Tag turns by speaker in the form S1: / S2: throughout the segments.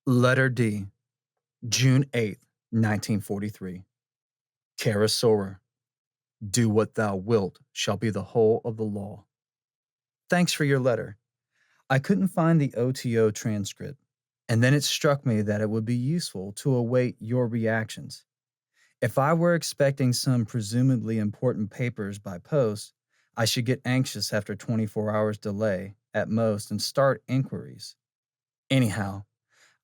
S1: Letter D, June 8th, 1943. Cara Sora, do what thou wilt shall be the whole of the law. Thanks for your letter. I couldn't find the O.T.O transcript, and then it struck me that it would be useful to await your reactions. If I were expecting some presumably important papers by post, I should get anxious after 24 hours delay at most and start inquiries. Anyhow,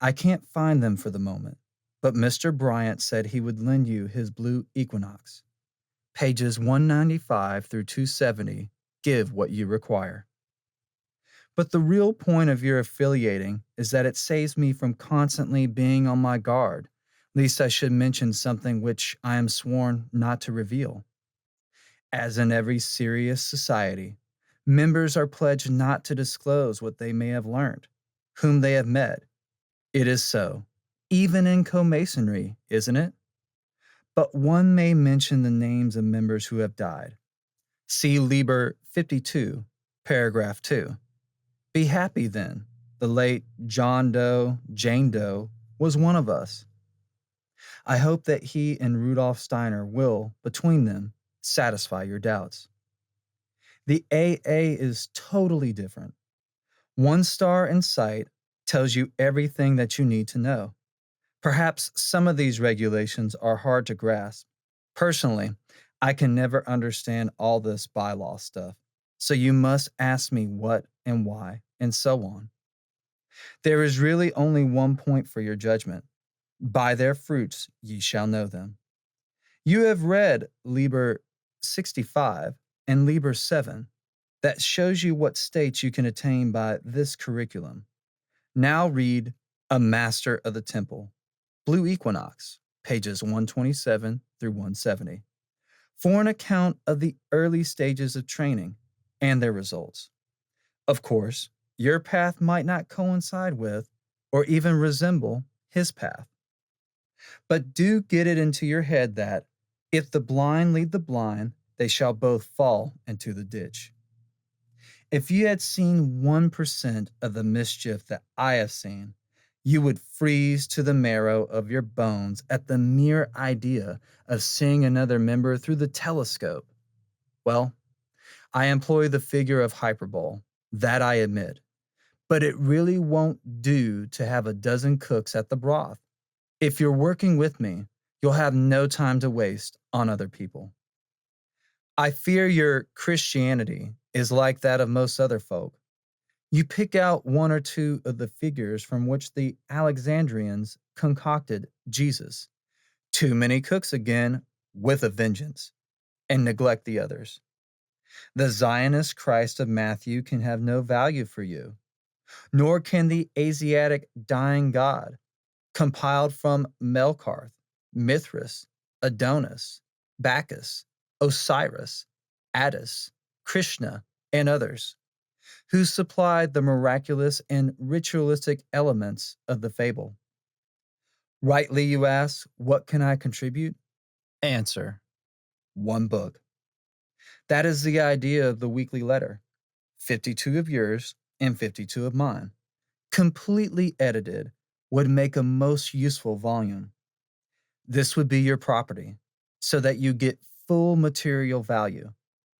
S1: I can't find them for the moment, but Mr. Bryant said he would lend you his Blue Equinox. Pages 195 through 270 give what you require. But the real point of your affiliating is that it saves me from constantly being on my guard, lest I should mention something which I am sworn not to reveal. As in every serious society, members are pledged not to disclose what they may have learned, whom they have met. It is so, even in co-masonry, isn't it? But one may mention the names of members who have died. See Liber 52, paragraph 2. Be happy then. The late John Doe, Jane Doe, was one of us. I hope that he and Rudolf Steiner will, between them, satisfy your doubts. The AA is totally different. One star in sight tells you everything that you need to know. Perhaps some of these regulations are hard to grasp. Personally, I can never understand all this bylaw stuff, so you must ask me what and why, and so on. There is really only one point for your judgment. By their fruits ye shall know them. You have read Liber 65 and Liber 7. That shows you what states you can attain by this curriculum. Now read A Master of the Temple, Blue Equinox, pages 127 through 170, for an account of the early stages of training and their results. Of course, your path might not coincide with or even resemble his path. But do get it into your head that if the blind lead the blind, they shall both fall into the ditch. If you had seen 1% of the mischief that I have seen, you would freeze to the marrow of your bones at the mere idea of seeing another member through the telescope. Well, I employ the figure of hyperbole, that I admit, but it really won't do to have a dozen cooks at the broth. If you're working with me, you'll have no time to waste on other people. I fear your Christianity is like that of most other folk. You pick out one or two of the figures from which the Alexandrians concocted Jesus. Too many cooks again, with a vengeance, and neglect the others. The Zionist Christ of Matthew can have no value for you, nor can the Asiatic dying God, compiled from Melkarth, Mithras, Adonis, Bacchus, Osiris, Attis, Krishna, and others, who supplied the miraculous and ritualistic elements of the fable. Rightly you ask, what can I contribute? Answer, one book. That is the idea of the weekly letter, 52 of yours and 52 of mine, completely edited, would make a most useful volume. This would be your property, so that you get full material value,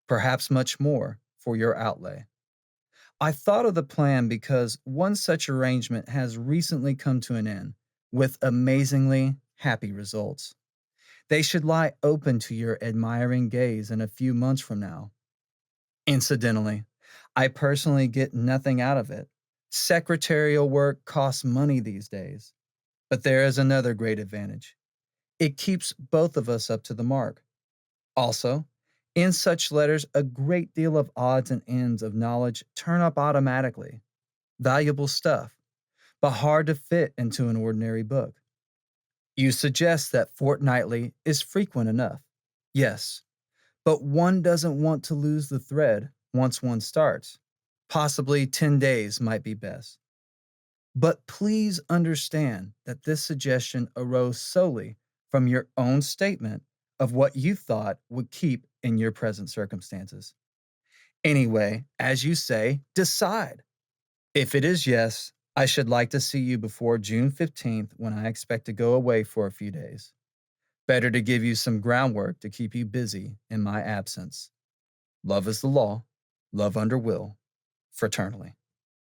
S1: perhaps much more, for your outlay. I thought of the plan because one such arrangement has recently come to an end, with amazingly happy results. They should lie open to your admiring gaze in a few months from now. Incidentally, I personally get nothing out of it. Secretarial work costs money these days. But there is another great advantage. It keeps both of us up to the mark. Also, in such letters, a great deal of odds and ends of knowledge turn up automatically. Valuable stuff, but hard to fit into an ordinary book. You suggest that fortnightly is frequent enough. Yes, but one doesn't want to lose the thread once one starts. Possibly 10 days might be best. But please understand that this suggestion arose solely from your own statement of what you thought would keep in your present circumstances. Anyway, as you say, decide. If it is yes, I should like to see you before June 15th when I expect to go away for a few days. Better to give you some groundwork to keep you busy in my absence. Love is the law, love under will, fraternally.